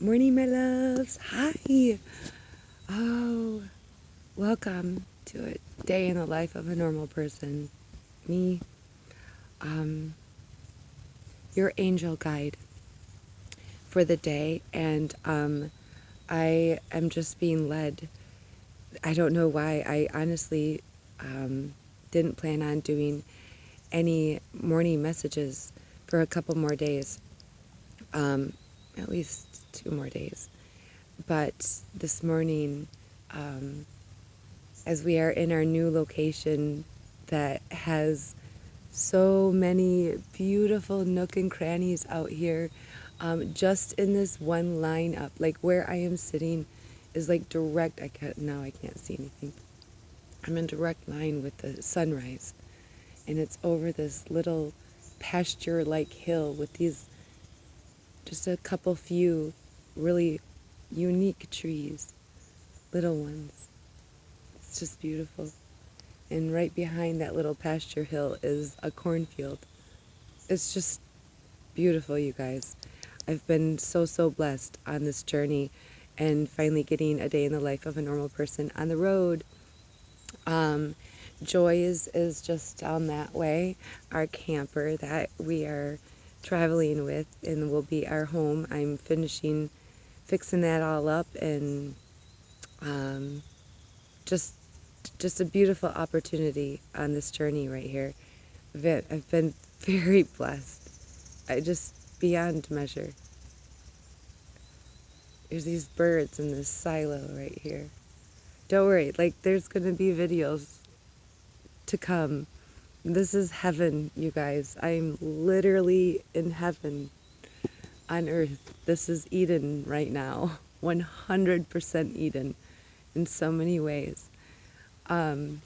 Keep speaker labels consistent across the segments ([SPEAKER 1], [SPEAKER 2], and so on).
[SPEAKER 1] Morning, my loves. Hi. Oh, welcome to a day in the life of a normal person. Me, um, your angel guide for the day, and I am just being led. I don't know why. I honestly didn't plan on doing any morning messages for a couple more days, at least 2 more days. But this morning, um, as we are in our new location that has so many beautiful nook and crannies out here, just in this one lineup, like where I am sitting is like direct. I can't see anything. I'm in direct line with the sunrise, and it's over this little pasture like hill with these just a couple few really unique trees, little ones. It's just beautiful. And right behind that little pasture hill is a cornfield. It's just beautiful, you guys. I've been so blessed on this journey and finally getting a day in the life of a normal person on the road. Um, Joy is just down that way, our camper that we are traveling with and will be our home. I'm fixing that all up, and um, just just a beautiful opportunity on this journey right here. I've been very blessed. I just beyond measure. There's these birds in this silo right here. Don't worry, like there's gonna be videos to come. This is heaven, you guys. I'm literally in heaven on earth. This is Eden right now. 100% Eden in so many ways. Um,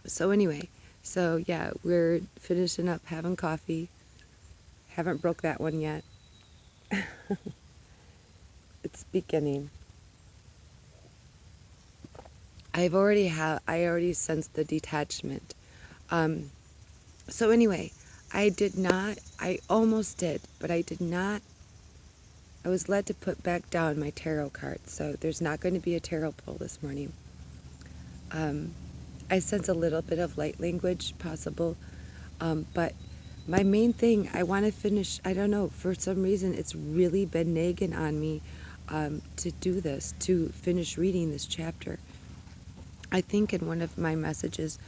[SPEAKER 1] so anyway, so yeah, we're finishing up having coffee. Haven't broke that one yet. It's beginning. I already sensed the detachment. Um, so anyway, I almost did, but I did not. I was led to put back down my tarot card, so there's not going to be a tarot pull this morning. Um, I sense a little bit of light language possible, but my main thing, I want to finish. I don't know, for some reason, it's really been nagging on me to do this, to finish reading this chapter. I think in one of my messages,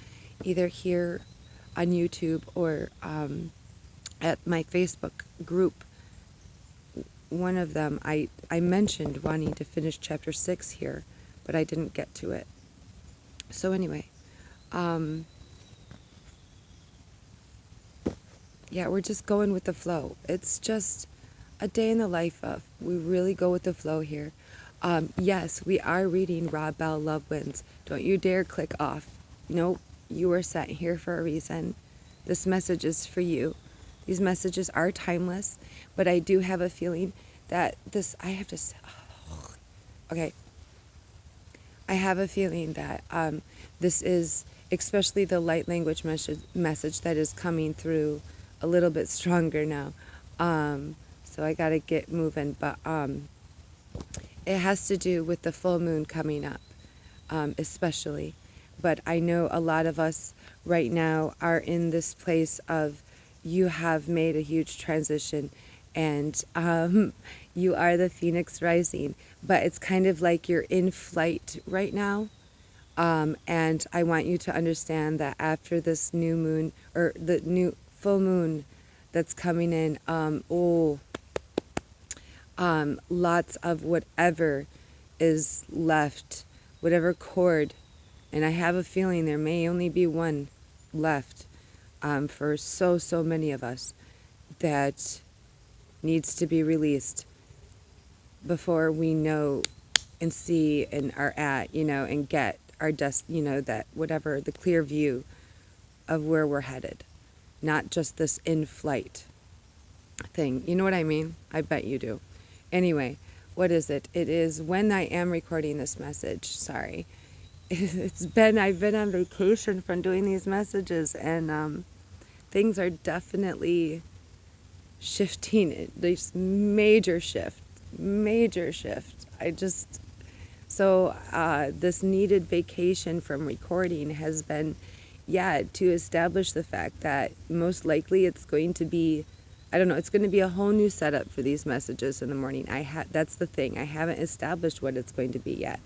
[SPEAKER 1] either here on YouTube or at my Facebook group, one of them, I mentioned wanting to finish chapter 6 here, but I didn't get to it. So anyway, yeah, we're just going with the flow. It's just a day in the life of. We really go with the flow here. Yes, we are reading Rob Bell Love Wins. Don't you dare click off. Nope, you are sent here for a reason. This message is for you. These messages are timeless, but I do have a feeling that okay. I have a feeling that this is, especially the light language message that is coming through a little bit stronger now. So I got to get moving, but it has to do with the full moon coming up, especially. But I know a lot of us right now are in this place of you have made a huge transition, and you are the phoenix rising, but it's kind of like you're in flight right now. And I want you to understand that after this new moon, or the new full moon that's coming in, lots of whatever is left, whatever cord, and I have a feeling there may only be one left for so many of us that needs to be released before we know and see and are at, and get our that whatever, the clear view of where we're headed, not just this in-flight thing. You know what I mean? I bet you do. Anyway, what is it? It is when I am recording this message. Sorry. I've been on vacation from doing these messages, and things are definitely shifting. There's major shift major shift. This needed vacation from recording has been, to establish the fact that most likely it's going to be, I don't know, it's going to be a whole new setup for these messages in the morning. That's the thing. I haven't established what it's going to be yet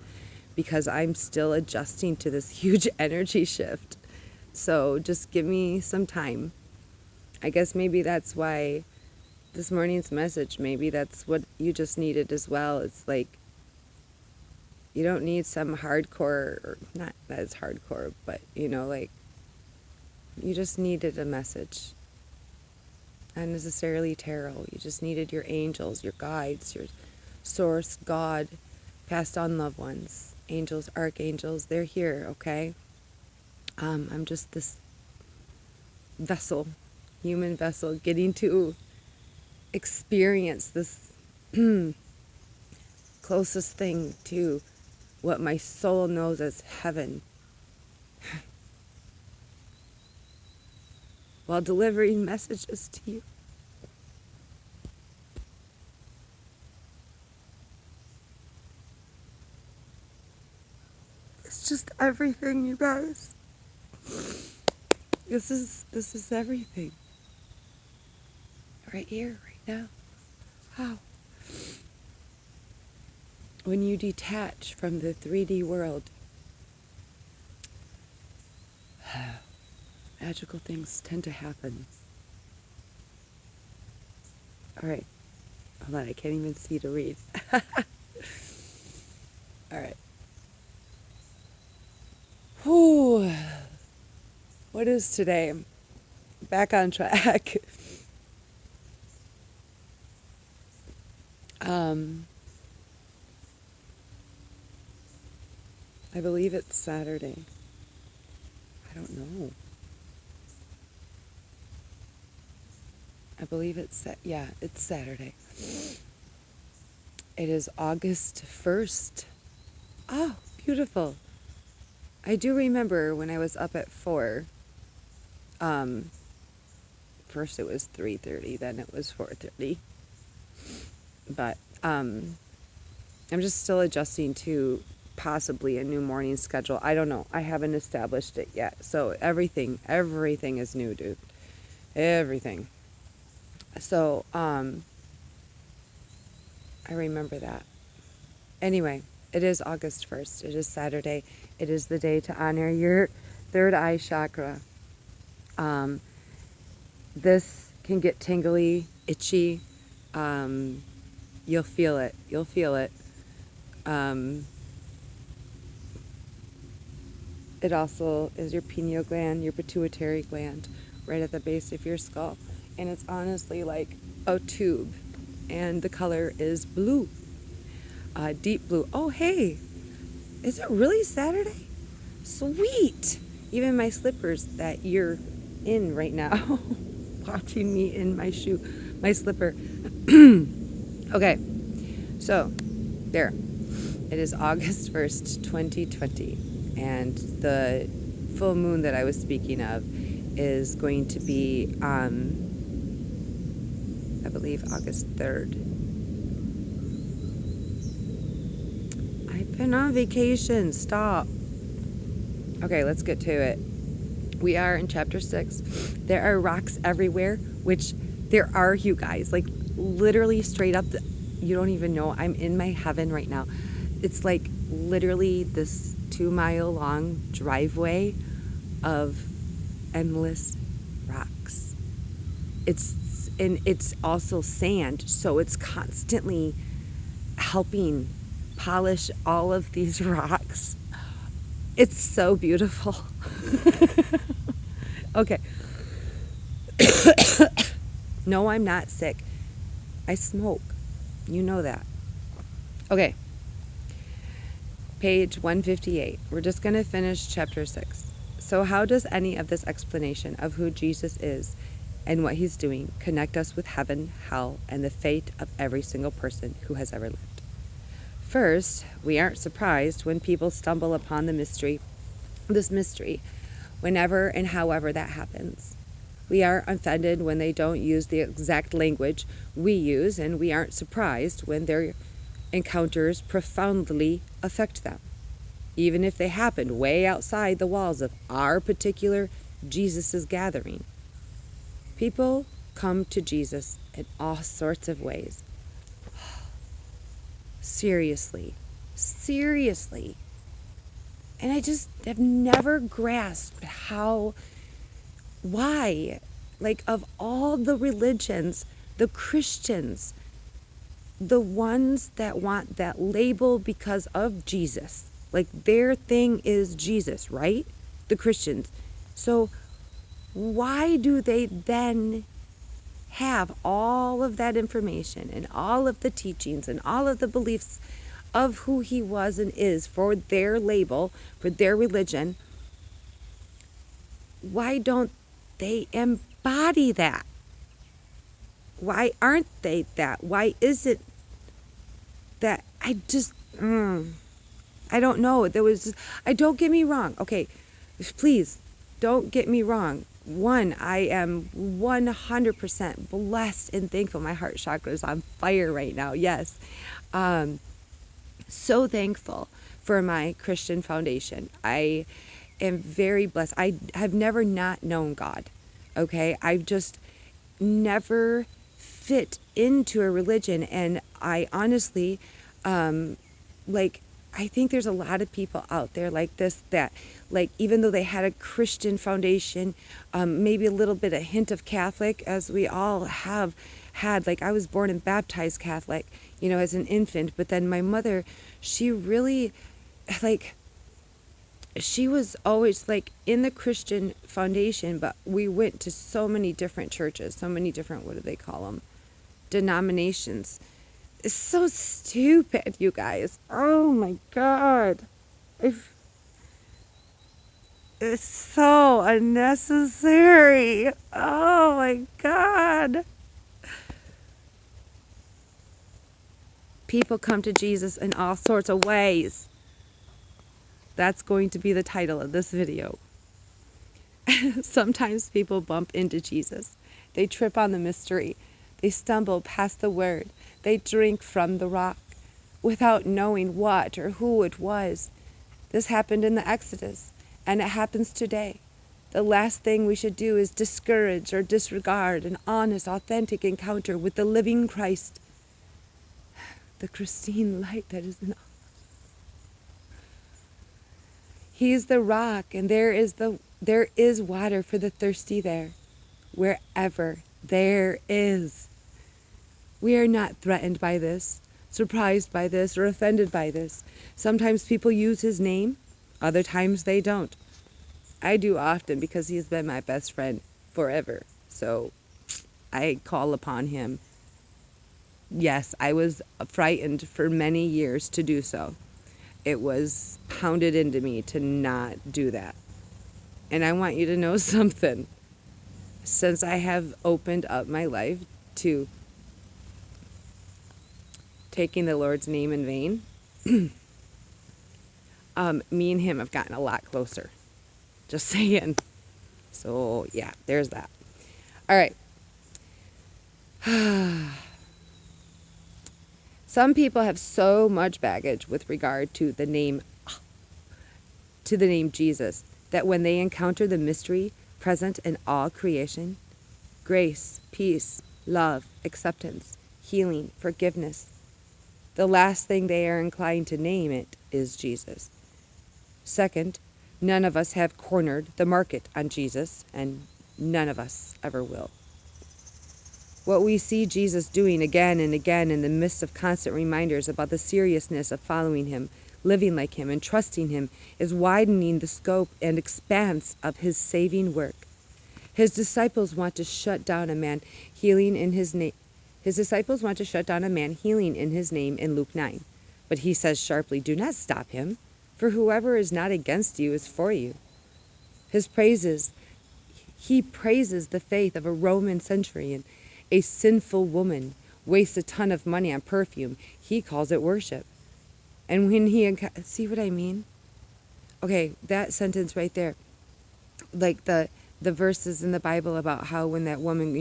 [SPEAKER 1] because I'm still adjusting to this huge energy shift. So just give me some time. I guess maybe that's why this morning's message, maybe that's what you just needed as well. It's like, you don't need some hardcore, or not that it's hardcore, but like, you just needed a message. Not necessarily tarot. You just needed your angels, your guides, your source, God, passed on loved ones, angels, archangels. They're here, okay? I'm just this vessel, human vessel, getting to experience this closest thing to what my soul knows as heaven, while delivering messages to you. It's just everything, you guys. This is everything. Right here, right now. Wow. When you detach from the 3D world, magical things tend to happen. All right. Hold on, I can't even see to read. All right. Whew. What is today? Back on track. I believe it's Saturday. I don't know. I believe it's Saturday. It is August 1st. Oh, beautiful. I do remember when I was up at 4. First it was 3:30, then it was 4:30. But I'm just still adjusting to possibly a new morning schedule. I don't know. I haven't established it yet. So everything is new, dude. Everything. So I remember that. Anyway, it is August 1st. It is Saturday. It is the day to honor your third eye chakra. This can get tingly, itchy. You'll feel it. It also is your pineal gland, your pituitary gland, right at the base of your skull. And it's honestly like a tube. And the color is blue, deep blue. Oh, hey, is it really Saturday? Sweet. Even my slippers that you're in right now, watching me in my slipper. Okay, so there. It is August 1st, 2020. And the full moon that I was speaking of is going to be on, I believe, August 3rd. I've been on vacation. Stop. Okay, let's get to it. We are in chapter 6. There are rocks everywhere, which there are, you guys. Like, literally straight up, you don't even know. I'm in my heaven right now. It's like literally this 2-mile long driveway of endless rocks. It's also sand, so it's constantly helping polish all of these rocks. It's so beautiful. Okay. No, I'm not sick. I smoke. You know that. Okay. Page 158. We're just going to finish chapter 6. So how does any of this explanation of who Jesus is and what he's doing connect us with heaven, hell, and the fate of every single person who has ever lived? First, we aren't surprised when people stumble upon this mystery, whenever and however that happens. We aren't offended when they don't use the exact language we use, and we aren't surprised when their encounters profoundly affect them, even if they happened way outside the walls of our particular Jesus' gathering. People come to Jesus in all sorts of ways. Seriously. And I just have never grasped why, like, of all the religions, the Christians, the ones that want that label because of Jesus, like their thing is Jesus, right? The Christians. So why do they then have all of that information and all of the teachings and all of the beliefs of who he was and is for their label, for their religion? Why don't they embody that? Why aren't they that? Why is it that I don't know. Don't get me wrong. Okay, please don't get me wrong. One, I am 100% blessed and thankful. My heart chakra is on fire right now. Yes. So thankful for my Christian foundation. I am very blessed. I have never not known God. Okay. I've just never fit into a religion. And I honestly, I think there's a lot of people out there like this that, like, even though they had a Christian foundation, maybe a little bit, a hint of Catholic, as we all have had. Like, I was born and baptized Catholic, as an infant. But then my mother, she really, she was always, in the Christian foundation, but we went to so many different churches, so many different, what do they call them? Denominations. It's so stupid, you guys. Oh my God. It's so unnecessary. Oh my God. People come to Jesus in all sorts of ways. That's going to be the title of this video. Sometimes people bump into Jesus. They trip on the mystery. They stumble past the word. They drink from the rock without knowing what or who it was. This happened in the Exodus, and it happens today. The last thing we should do is discourage or disregard an honest, authentic encounter with the living Christ, the Christine light that is in us. He is the rock, and there is water for the thirsty there, wherever there is. We are not threatened by this, surprised by this, or offended by this. Sometimes people use his name, other times they don't. I do often because he has been my best friend forever. So I call upon him. Yes, I was frightened for many years to do so. It was pounded into me to not do that. And I want you to know something. Since I have opened up my life to taking the Lord's name in vain, me and him have gotten a lot closer. Just saying. So, yeah, there's that. All right. Some people have so much baggage with regard to the name Jesus that when they encounter the mystery present in all creation, grace, peace, love, acceptance, healing, forgiveness, the last thing they are inclined to name it is Jesus. Second, none of us have cornered the market on Jesus, and none of us ever will. What we see Jesus doing again and again in the midst of constant reminders about the seriousness of following him, living like him, and trusting him is widening the scope and expanse of his saving work. His disciples want to shut down a man healing in his name. His disciples want to shut down a man healing in his name in Luke 9. But he says sharply, "Do not stop him, for whoever is not against you is for you." He praises the faith of a Roman centurion. A sinful woman wastes a ton of money on perfume. He calls it worship. And when see what I mean? Okay, that sentence right there. Like the the verses in the Bible about how when that woman,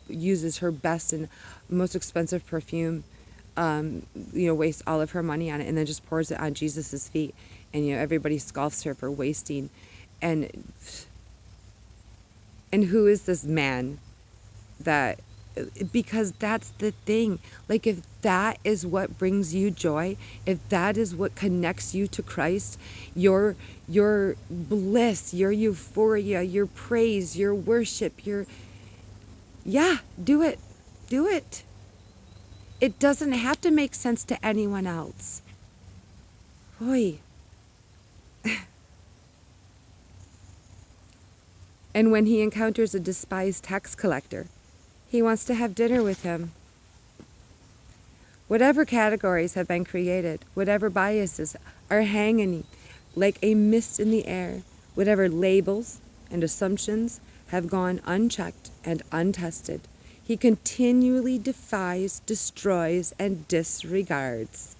[SPEAKER 1] uses her best and most expensive perfume, wastes all of her money on it and then just pours it on Jesus's feet. And, everybody scoffs her for wasting. And who is this man that, because that's the thing. Like, if that is what brings you joy, if that is what connects you to Christ, your bliss, your euphoria, your praise, your worship, do it. Do it. It doesn't have to make sense to anyone else. Boy. And when he encounters a despised tax collector, he wants to have dinner with him. Whatever categories have been created, whatever biases are hanging like a mist in the air, whatever labels and assumptions have gone unchecked and untested, he continually defies, destroys, and disregards.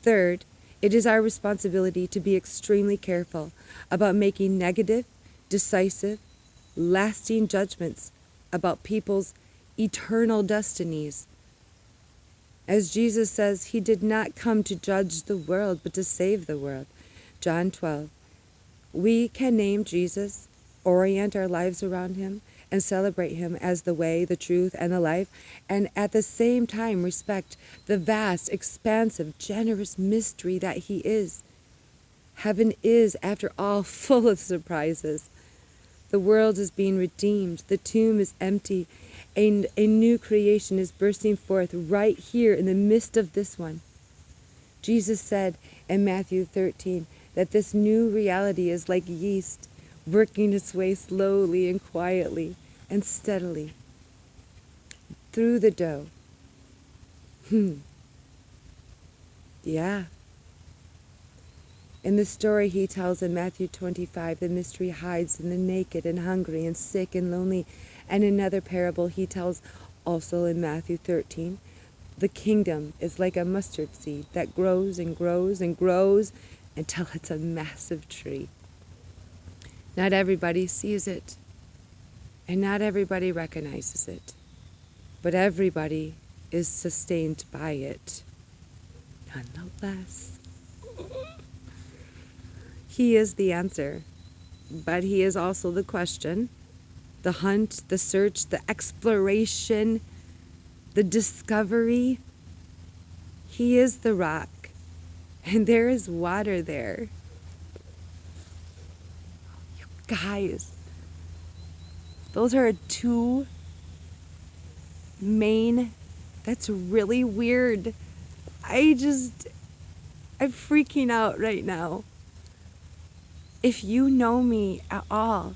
[SPEAKER 1] Third, it is our responsibility to be extremely careful about making negative, decisive, lasting judgments about people's eternal destinies. As Jesus says, he did not come to judge the world, but to save the world. John 12. We can name Jesus, orient our lives around him, and celebrate him as the way, the truth, and the life, and at the same time respect the vast, expansive, generous mystery that he is. Heaven is, after all, full of surprises. The world is being redeemed. The tomb is empty. A new creation is bursting forth right here in the midst of this one. Jesus said in Matthew 13 that this new reality is like yeast, working its way slowly and quietly and steadily through the dough. Yeah. In the story he tells in Matthew 25, the mystery hides in the naked and hungry and sick and lonely. And another parable he tells also in Matthew 13, the kingdom is like a mustard seed that grows and grows and grows until it's a massive tree. Not everybody sees it, and not everybody recognizes it, but everybody is sustained by it, nonetheless. He is the answer, but he is also the question, the hunt, the search, the exploration, the discovery. He is the rock, and there is water there. You guys, those are two main, that's really weird. I'm freaking out right now. If you know me at all,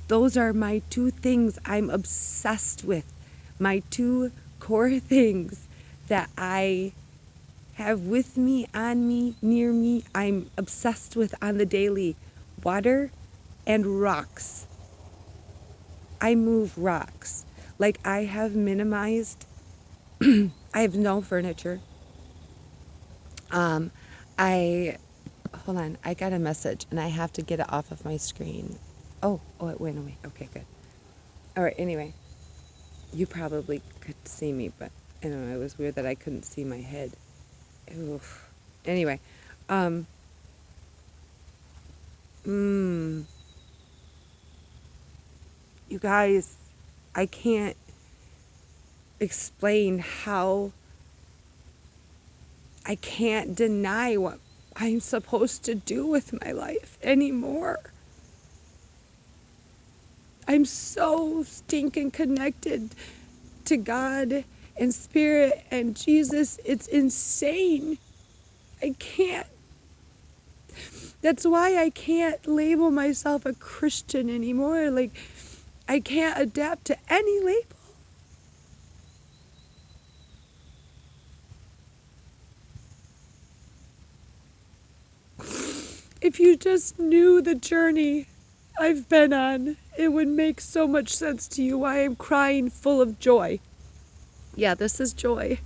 [SPEAKER 1] those are my two things I'm obsessed with. My two core things that I have with me, on me, near me, I'm obsessed with on the daily. Water and rocks. I move rocks. Like, I have minimized, I have no furniture. Hold on, I got a message and I have to get it off of my screen. Oh, it went away. Okay, good. All right, anyway, you probably could see me, but I don't know, it was weird that I couldn't see my head. Oof. Anyway, you guys, I can't explain how I can't deny what I'm supposed to do with my life anymore. I'm so stinking connected to God and Spirit and Jesus. It's insane. I can't. That's why I can't label myself a Christian anymore. Like, I can't adapt to any label. If you just knew the journey I've been on, it would make so much sense to you why I'm crying full of joy. Yeah, this is joy.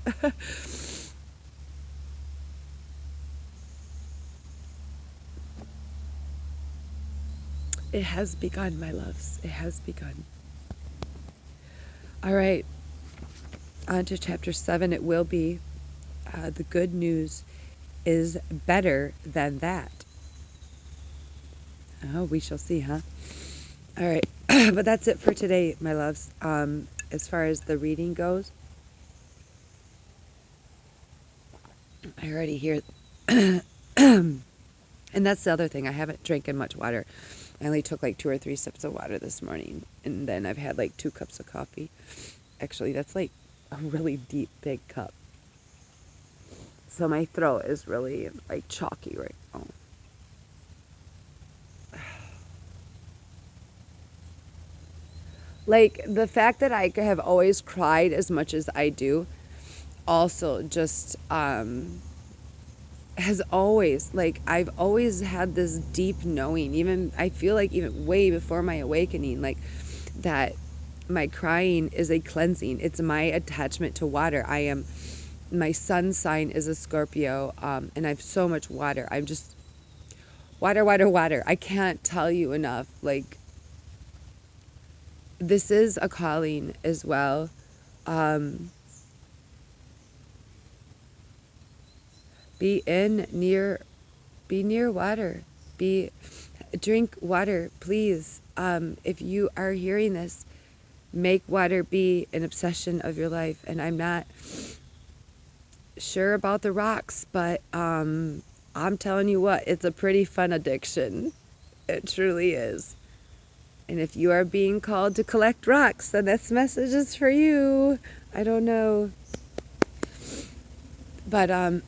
[SPEAKER 1] It has begun, my loves. It has begun. All right. On to chapter 7. It will be. The good news is better than that. Oh, we shall see, huh? All right. But that's it for today, my loves. As far as the reading goes, I already hear. And that's the other thing. I haven't drinking much water. I only took like 2 or 3 sips of water this morning. And then I've had like 2 cups of coffee. Actually, that's like a really deep, big cup. So my throat is really like chalky right now. Like the fact that I have always cried as much as I do also just has always, like, I've always had this deep knowing, even I feel like even way before my awakening, like that my crying is a cleansing. It's my attachment to water. My sun sign is a Scorpio, and I have so much water. I'm just water, water, water. I can't tell you enough. Like, this is a calling as well. Be near water. Drink water, please. If you are hearing this, make water be an obsession of your life. And I'm not sure about the rocks, but I'm telling you what, it's a pretty fun addiction. It truly is. And if you are being called to collect rocks, then this message is for you. I don't know. But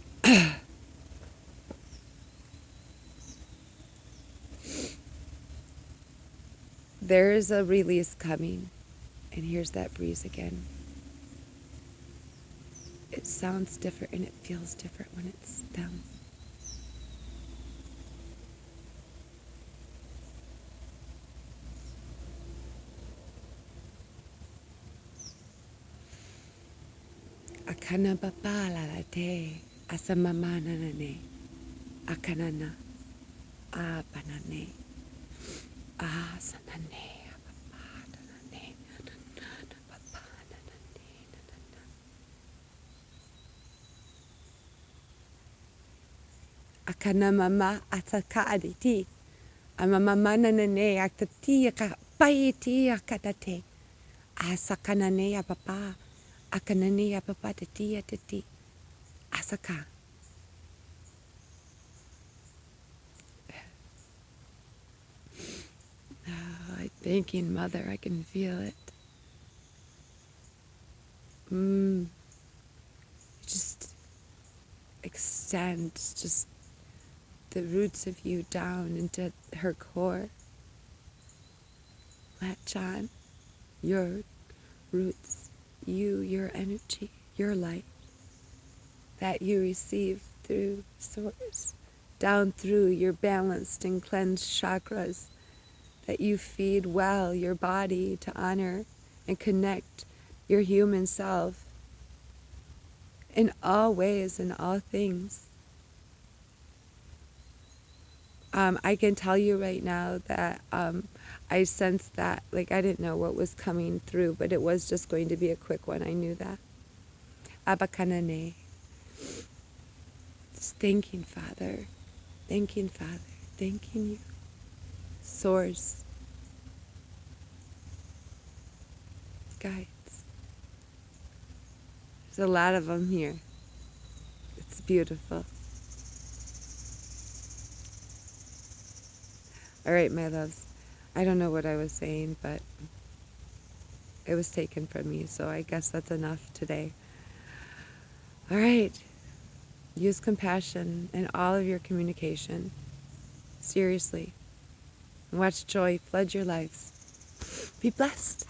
[SPEAKER 1] there is a release coming. And here's that breeze again. It sounds different and it feels different when it's them. Akana papala la te asamamana nane akanana apanane asanane apapanane akana mama ataka aditi amamamana nane aktati akapaiti akatate asakanane apapa akanane apapa tati asaka. Thanking Mother, I can feel it. Just extend just the roots of you down into her core. Latch on your roots, your energy, your light that you receive through Source, down through your balanced and cleansed chakras, that you feed well your body to honor and connect your human self in all ways and all things. I can tell you right now that I sensed that, like, I didn't know what was coming through, but it was just going to be a quick one. I knew that. Abakanane. Just thanking Father, thanking you. Source. Guides. There's a lot of them here. It's beautiful. All right, my loves. I don't know what I was saying, but it was taken from me, so I guess that's enough today. All right. Use compassion in all of your communication. Seriously. Watch joy flood your lives. Be blessed.